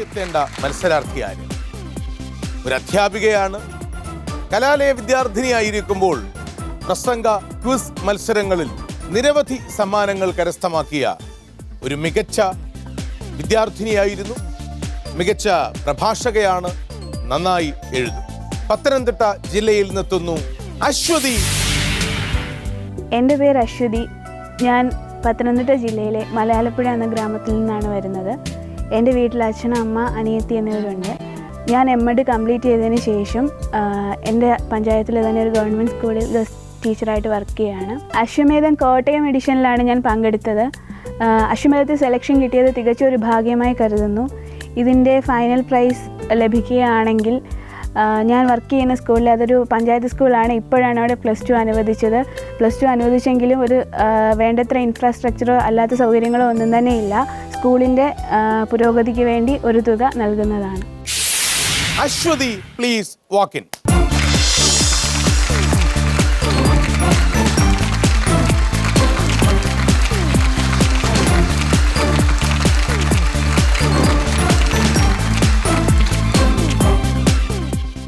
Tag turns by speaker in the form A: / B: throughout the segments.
A: എത്തേണ്ട മത്സരാർത്ഥിയാര്? ഒരു അധ്യാപികയാണ്. കലാലയ വിദ്യാർത്ഥിനിയായിരിക്കുമ്പോൾ പ്രസംഗ ക്വിസ് മത്സരങ്ങളിൽ നിരവധി സമ്മാനങ്ങൾ കരസ്ഥമാക്കിയ ഒരു മികച്ച വിദ്യാർത്ഥിനിയായിരുന്നു. മികച്ച പ്രഭാഷകയാണ്. നന്നായി എഴുതും. പത്തനംതിട്ട ജില്ലയിൽ നിന്നെത്തുന്നു അശ്വതി.
B: എൻ്റെ പേര് അശ്വതി. ഞാൻ പത്തനംതിട്ട ജില്ലയിലെ മലയാലപ്പുഴ എന്ന ഗ്രാമത്തിൽ നിന്നാണ് വരുന്നത്. എൻ്റെ വീട്ടിൽ അച്ഛൻ, അമ്മ, അനിയത്തി എന്നിവരുണ്ട്. ഞാൻ MEd കംപ്ലീറ്റ് ചെയ്തതിന് ശേഷം എൻ്റെ പഞ്ചായത്തിൽ തന്നെ ഒരു ഗവൺമെൻറ് സ്കൂളിൽ ഗസ്റ്റ് ടീച്ചറായിട്ട് വർക്ക് ചെയ്യുകയാണ്. അശ്വമേധം കോട്ടയം എഡിഷനിലാണ് ഞാൻ പങ്കെടുത്തത്. അശ്വമേധത്തിൽ സെലക്ഷൻ കിട്ടിയത് തികച്ച ഒരു ഭാഗ്യമായി കരുതുന്നു. ഇതിൻ്റെ ഫൈനൽ പ്രൈസ് ലഭിക്കുകയാണെങ്കിൽ ഞാൻ വർക്ക് ചെയ്യുന്ന സ്കൂളിൽ, അതൊരു പഞ്ചായത്ത് സ്കൂളാണ്, ഇപ്പോഴാണ് അവിടെ +2 അനുവദിച്ചത്. +2 അനുവദിച്ചെങ്കിലും ഒരു വേണ്ടത്ര ഇൻഫ്രാസ്ട്രക്ചറോ അല്ലാത്ത സൗകര്യങ്ങളോ ഒന്നും തന്നെ ഇല്ല. സ്കൂളിൻ്റെ പുരോഗതിക്ക് വേണ്ടി ഒരു തുക നൽകുന്നതാണ്.
A: Aswathy, please walk in.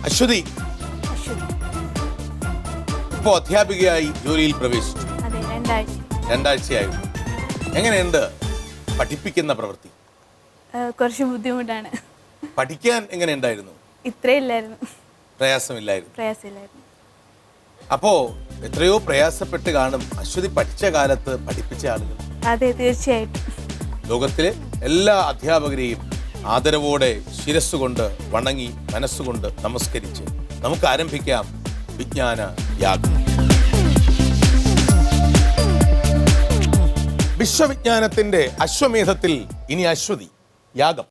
A: Aswathy ഇപ്പോ അധ്യാപികയായി ജോലിയിൽ പ്രവേശിച്ചു. രണ്ടാഴ്ചയായിരുന്നു. എങ്ങനെയുണ്ട് പഠിപ്പിക്കുന്ന പ്രവൃത്തി?
B: കുറച്ച് ബുദ്ധിമുട്ടാണ്.
A: പഠിക്കാൻ എങ്ങനെ ഉണ്ടായിരുന്നു?
B: ഇത്രയില്ലായിരുന്നു.
A: പ്രയാസമില്ലായിരുന്നു. അപ്പോ എത്രയോ പ്രയാസപ്പെട്ട് കാണും അശ്വതി പഠിച്ച കാലത്ത് പഠിപ്പിച്ച ആളുകൾ.
B: അതെ, തീർച്ചയായിട്ടും.
A: ലോകത്തിലെ എല്ലാ അധ്യാപകരെയും ആദരവോടെ ശിരസ്സുകൊണ്ട് വണങ്ങി മനസ്സുകൊണ്ട് നമസ്കരിച്ച് നമുക്ക് ആരംഭിക്കാം വിജ്ഞാന യാഗം. വിശ്വവിജ്ഞാനത്തിന്റെ അശ്വമേധത്തിൽ ഇനി അശ്വതി യാഗം.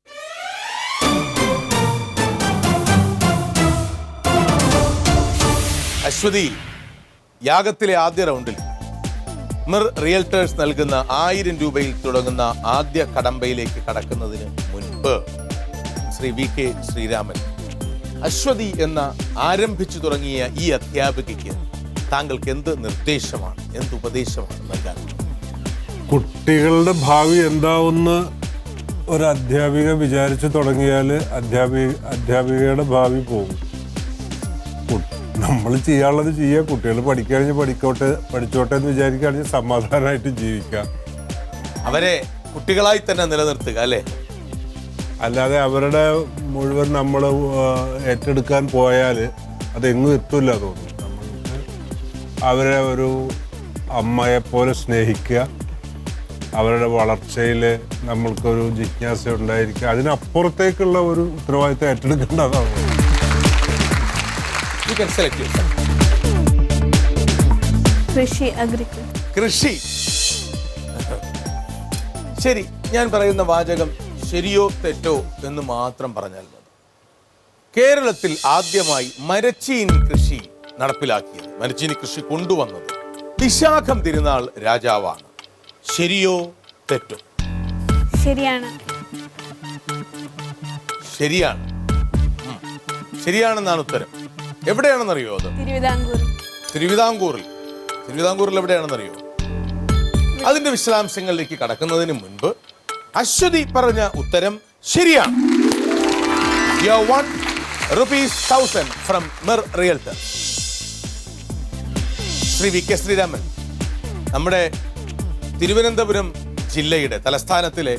A: അശ്വതി, യാഗത്തിലെ ആദ്യ റൗണ്ടിൽ മിർ റിയൽറ്റേഴ്സ് നൽകുന്ന 1000 രൂപയിൽ തുടങ്ങുന്ന ആദ്യ കടമ്പയിലേക്ക് കടക്കുന്നതിന് മുൻപ് ശ്രീ VK ശ്രീരാമൻ, അശ്വതി എന്ന ആരംഭിച്ചു തുടങ്ങിയ ഈ അധ്യാപികയ്ക്ക് താങ്കൾക്ക് എന്ത് നിർദ്ദേശമാണ്, എന്ത് ഉപദേശമാണ് നൽകാൻ?
C: കുട്ടികളുടെ ഭാവി എന്താവുന്ന ഒരു അധ്യാപിക വിചാരിച്ചു തുടങ്ങിയാൽ അധ്യാപികയുടെ ഭാവി പോകും. നമ്മൾ ചെയ്യാനുള്ളത് ചെയ്യുക, കുട്ടികൾ പഠിക്കുകയാണെങ്കിൽ പഠിച്ചോട്ടെ എന്ന് വിചാരിക്കുകയാണെങ്കിൽ സമാധാനമായിട്ട് ജീവിക്കാം.
A: അവരെ കുട്ടികളായി തന്നെ നിലനിർത്തുക അല്ലേ?
C: അല്ലാതെ അവരുടെ മുഴുവൻ നമ്മൾ ഏറ്റെടുക്കാൻ പോയാൽ അതെങ്ങും എത്തില്ല തോന്നുന്നു. നമ്മൾക്ക് അവരെ ഒരു അമ്മയെപ്പോലെ സ്നേഹിക്കുക, അവരുടെ വളർച്ചയിൽ നമ്മൾക്കൊരു ജിജ്ഞാസ ഉണ്ടായിരിക്കുക, അതിനപ്പുറത്തേക്കുള്ള ഒരു ഉത്തരവാദിത്തം ഏറ്റെടുക്കേണ്ടതാണ്.
A: കൃഷി. ശരി, ഞാൻ പറയുന്ന വാചകം ശരിയോ തെറ്റോ എന്ന് മാത്രം പറഞ്ഞാൽ മതി. കേരളത്തിൽ ആദ്യമായി മരച്ചീനി കൃഷി നടപ്പിലാക്കിയത്, മരച്ചീനി കൃഷി കൊണ്ടുവന്നത് വിശാഖം തിരുനാൾ രാജാവാണ്. ശരിയോ തെറ്റോ? ശരിയാണെന്നാണ് ഉത്തരം. എവിടെയാണെന്നറിയോ അത്? തിരുവിതാംകൂറിൽ എവിടെയാണെന്നറിയോ? അതിന്റെ വിശദാംശങ്ങളിലേക്ക് കടക്കുന്നതിന് മുൻപ് അശ്വതി പറഞ്ഞ ഉത്തരം ശരിയാണ്. You have won ₹1000 from Mir Realtors. Shri VK Sreeraman, നമ്മുടെ തിരുവനന്തപുരം ജില്ലയുടെ തലസ്ഥാനത്തിലെ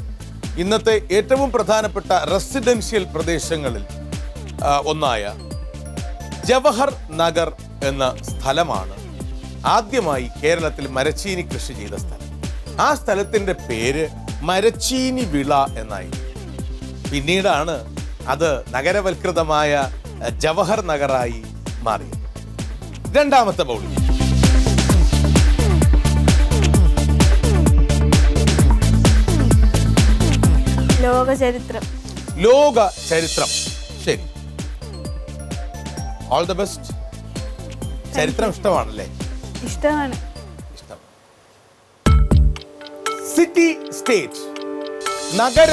A: ഇന്നത്തെ ഏറ്റവും പ്രധാനപ്പെട്ട റെസിഡൻഷ്യൽ പ്രദേശങ്ങളിൽ ഒന്നായ ജവഹർ നഗർ എന്ന സ്ഥലമാണ് ആദ്യമായി കേരളത്തിൽ മരച്ചീനി കൃഷി ചെയ്ത സ്ഥലം. ആ സ്ഥലത്തിന്റെ പേര് മരച്ചീനി വിള എന്നായി. പിന്നീടാണ് അത് നഗരവൽകൃതമായ ജവഹർ നഗറായി മാറിയത്. രണ്ടാമത്തെ ബൗളിംഗ്. ലോക ചരിത്രം. ശരി, ഓൾ ദ ബെസ്റ്റ്. ചരിത്രം ഇഷ്ടമാണല്ലേ?
B: ഇഷ്ടമാണ്.
A: സിറ്റി സ്റ്റേറ്റ്, നഗര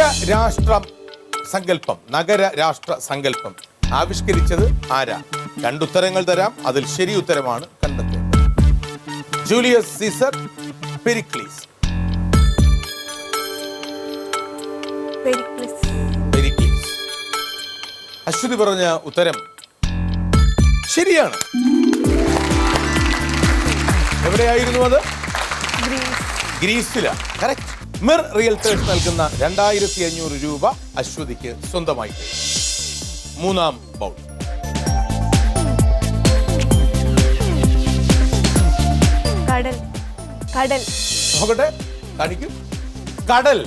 A: രാഷ്ട്ര സങ്കല്പം ആവിഷ്കരിച്ചത് ആരാ? രണ്ടുത്തരങ്ങൾ തരാം, അതിൽ ശരി ഉത്തരമാണ് കണ്ടെത്തേണ്ടത്. Julius Caesar, പെരിക്ലീസ്. അശ്വതി പറഞ്ഞ ഉത്തരം ശരിയാണ്. എവിടെയായിരുന്നു അത്? ഗ്രീസിലാണ്. കറക്റ്റ്. മിർ റിയൽറ്റേഴ്സ് നൽകുന്ന 2500 രൂപ അശ്വതിക്ക് സ്വന്തമായി. മൂന്നാം ബൗൾ.
B: കടൽ. കടൽ.
A: നോക്കട്ടെ, കാണിക്കും. കടൽ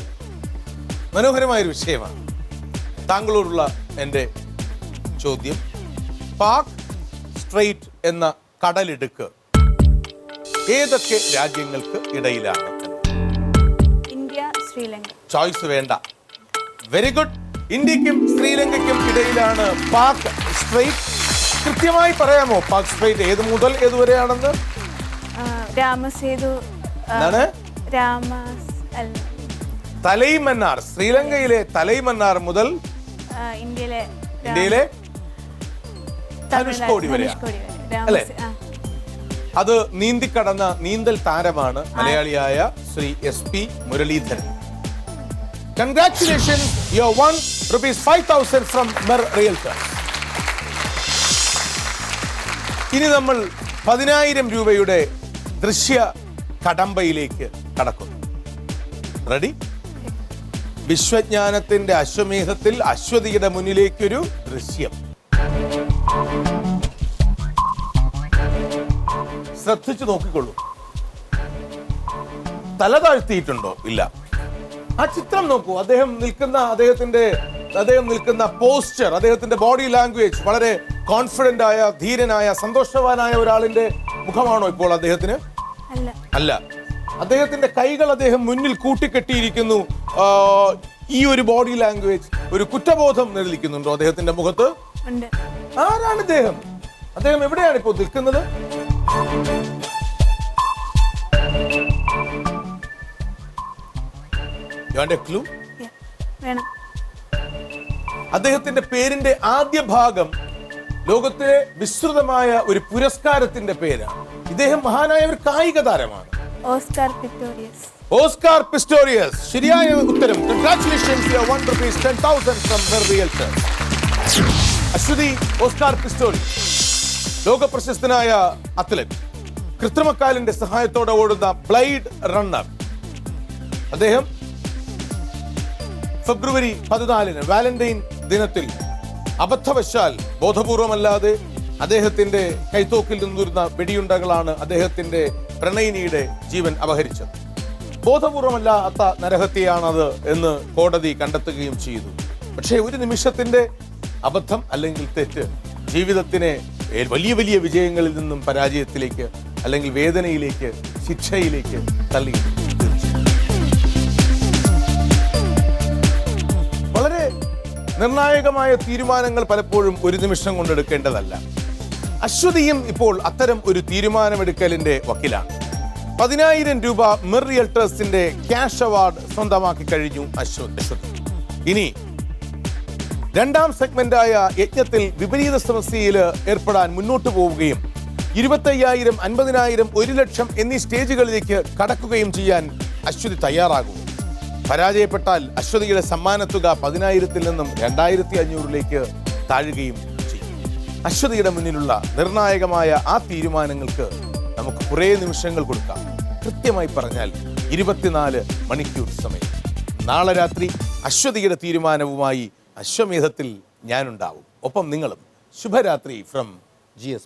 A: മനോഹരമായൊരു വിഷയമാണ്. താങ്കളോടുള്ള എൻ്റെ ചോദ്യം, പാക് സ്ട്രെയിറ്റ് എന്ന കടലിടുക്ക് ഏതൊക്കെ രാജ്യങ്ങൾക്ക് ഇടയിലാണ്?
B: ഇന്ത്യ, ശ്രീലങ്ക.
A: ചോയ്സ് വേണ്ട. Very good. ഇന്ത്യക്കും ശ്രീലങ്കയ്ക്കും ഇടയിലാണ് പാക് സ്ട്രെയിറ്റ്. കൃത്യമായി പറയാമോ പാക് സ്ട്രെയിറ്റ് ഏത് മുതൽ ഏതുവരെയാണെന്ന്?
B: രാമസേതു.
A: എന്താണ്?
B: അല്ല,
A: തലൈമന്നാർ. ശ്രീലങ്കയിലെ തലൈമന്നാർ മുതൽ ഇന്ത്യയിലെ ധനുഷ്കോടി വരെയാണ് അല്ലേ? അത് നീന്തിക്കടന്ന നീന്തൽ താരമാണ് മലയാളിയായ Sree SP Muraleedharan. Congratulations, you have won ₹5,000 from Mir Realtors. ഇനി നമ്മൾ 10,000 രൂപയുടെ ദൃശ്യ കടമ്പയിലേക്ക് കടക്കുന്നു. റെഡി? വിശ്വജ്ഞാനത്തിന്റെ അശ്വമേധത്തിൽ അശ്വതിയുടെ മുന്നിലേക്കൊരു ദൃശ്യം. ശ്രദ്ധിച്ചു നോക്കിക്കൊള്ളൂ. തല താഴ്ത്തിയിട്ടുണ്ടോ? ഇല്ല. ആ ചിത്രം നോക്കൂ. അദ്ദേഹം നിൽക്കുന്ന പോസ്ചർ, അദ്ദേഹത്തിന്റെ ബോഡി ലാംഗ്വേജ് വളരെ കോൺഫിഡന്റ് ആയ, ധീരനായ, സന്തോഷവാനായ ഒരാളിന്റെ മുഖമാണോ ഇപ്പോൾ അദ്ദേഹത്തിന്? അല്ല. അദ്ദേഹത്തിന്റെ കൈകൾ അദ്ദേഹം മുന്നിൽ കൂട്ടിക്കെട്ടിയിരിക്കുന്നു. ഈ ഒരു ബോഡി ലാംഗ്വേജ്, ഒരു കുറ്റബോധം നിലനിൽക്കുന്നുണ്ടോ അദ്ദേഹത്തിന്റെ മുഖത്ത്? ആരാണ് ഇദ്ദേഹം? അദ്ദേഹം എവിടെയാണ് ഇപ്പോൾ നിൽക്കുന്നത്? ക്ലൂ
B: വേണം.
A: അദ്ദേഹത്തിന്റെ പേരിന്റെ ആദ്യ ഭാഗം ലോകത്തിലെ വിസ്തൃതമായ ഒരു പുരസ്കാരത്തിന്റെ പേരാണ്. ഇദ്ദേഹം മഹാനായ ഒരു കായിക താരമാണ്. Oscar Pistorius. ശരിയായ ഉത്തരം. Congratulations, you have won ₹10,000 from Mir Realtors. Aswathy Oscar Pistorius ലോക പ്രശസ്തനായ അത്ലറ്റ്, കൃത്രിമക്കാലിന്റെ സഹായത്തോടെ ഓടുന്ന ബ്ലൈഡ് റണ്ണർ. അദ്ദേഹം ഫെബ്രുവരി 14 വാലന്റൈൻ ദിനത്തിൽ അബദ്ധവശാൽ, ബോധപൂർവമല്ലാതെ, അദ്ദേഹത്തിന്റെ കൈത്തോക്കിൽ നിന്നിരുന്ന വെടിയുണ്ടകളാണ് അദ്ദേഹത്തിന്റെ പ്രണയിനിയുടെ ജീവൻ അപഹരിച്ചത്. ബോധപൂർവമല്ലാത്ത നരഹത്യയാണത് എന്ന് കോടതി കണ്ടെത്തുകയും ചെയ്തു. പക്ഷേ ഒരു നിമിഷത്തിന്റെ അബദ്ധം അല്ലെങ്കിൽ തെറ്റ് ജീവിതത്തിനെ വലിയ വലിയ വിജയങ്ങളിൽ നിന്നും പരാജയത്തിലേക്ക്, അല്ലെങ്കിൽ വേദനയിലേക്ക്, ശിക്ഷയിലേക്ക് തള്ളി. വളരെ നിർണായകമായ തീരുമാനങ്ങൾ പലപ്പോഴും ഒരു നിമിഷം കൊണ്ടെടുക്കേണ്ടതല്ല. അശ്വതിയും ഇപ്പോൾ അത്തരം ഒരു തീരുമാനമെടുക്കലിന്റെ വക്കിലാണ്. 10,000 രൂപ മിർ റിയൽറ്റേഴ്സിന്റെ ക്യാഷ് അവാർഡ് സ്വന്തമാക്കി കഴിഞ്ഞു അശ്വതി. ഇനി രണ്ടാം സെഗ്മെന്റായ യജ്ഞത്തിൽ വിപരീത സമസ്യയിൽ ഏർപ്പെടാൻ മുന്നോട്ട് പോവുകയും 25,000, 50,000, 1,00,000 എന്നീ സ്റ്റേജുകളിലേക്ക് കടക്കുകയും ചെയ്യാൻ അശ്വതി തയ്യാറാകും. പരാജയപ്പെട്ടാൽ അശ്വതിയുടെ സമ്മാനത്തുക 10,000-ൽ നിന്നും 2,500-ലേക്ക് താഴുകയും ചെയ്യും. അശ്വതിയുടെ മുന്നിലുള്ള നിർണായകമായ ആ തീരുമാനങ്ങൾക്ക് നമുക്ക് കുറേ നിമിഷങ്ങൾ കൊടുക്കാം. കൃത്യമായി പറഞ്ഞാൽ 24 മണിക്കൂർ സമയം. നാളെ രാത്രി അശ്വതിയുടെ തീരുമാനവുമായി അശ്വമേധത്തിൽ ഞാനുണ്ടാവും. ഒപ്പം നിങ്ങളും. ശുഭരാത്രി ഫ്രം GS.